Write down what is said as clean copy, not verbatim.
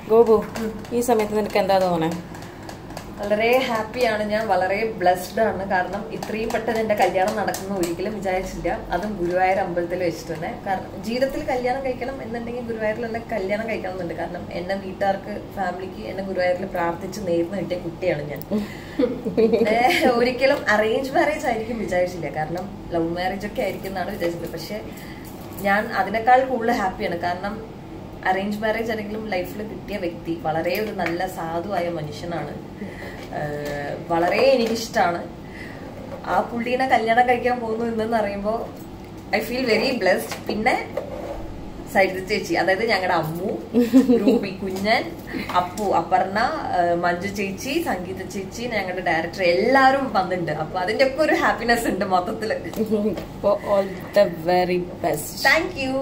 ഗോപു, ഈ സമയത്ത് നിനക്ക് എന്താ തോന്നണേ? വളരെ ഹാപ്പിയാണ് ഞാൻ, വളരെ ബ്ലെസ്ഡ് ആണ്. കാരണം ഇത്രയും പെട്ടെന്ന് എന്റെ കല്യാണം നടക്കുന്ന ഒരിക്കലും വിചാരിച്ചില്ല. അതും ഗുരുവായൂർ അമ്പലത്തിൽ വെച്ചിട്ട് തന്നെ. കാരണം ജീവിതത്തിൽ കല്യാണം കഴിക്കണം എന്നുണ്ടെങ്കിൽ ഗുരുവായൂരിൽ തന്നെ കല്യാണം കഴിക്കണം എന്നുണ്ട്. കാരണം എന്നെ വീട്ടുകാർക്ക്, ഫാമിലിക്ക് എന്നെ ഗുരുവായൂരിൽ പ്രാർത്ഥിച്ച് നേർന്ന് കിട്ടിയ കുട്ടിയാണ് ഞാൻ. ഒരിക്കലും അറേഞ്ച് മാരേജ് ആയിരിക്കും വിചാരിച്ചില്ല. കാരണം ലവ് മാരേജ് ഒക്കെ ആയിരിക്കും എന്നാണ് വിചാരിച്ചത്. പക്ഷെ ഞാൻ അതിനേക്കാൾ കൂടുതൽ ഹാപ്പിയാണ്. കാരണം അറേഞ്ച് മാരേജ് ആണെങ്കിലും ലൈഫിൽ കിട്ടിയ വ്യക്തി വളരെ ഒരു നല്ല സാധുവായ മനുഷ്യനാണ്. വളരെ എനിക്കിഷ്ടമാണ്. ആ പുള്ളീനെ കല്യാണം കഴിക്കാൻ പോകുന്നു എന്നെന്ന് പറയുമ്പോൾ ഐ ഫീൽ വെരി ബ്ലെസ്ഡ്. പിന്നെ സൈഡിൽ ചേച്ചി, അതായത് ഞങ്ങളുടെ അമ്മു, രൂപി കുഞ്ഞൻ, അപ്പു, അപർണ, മഞ്ജു ചേച്ചി, സംഗീത ചേച്ചി, ഞങ്ങളുടെ ഡയറക്ടർ എല്ലാവരും വന്നിട്ടുണ്ട്. അപ്പൊ അതിന്റെ ഒക്കെ ഒരു ഹാപ്പിനെസ് ഉണ്ട് മൊത്തത്തില്. All the very best. Thank you.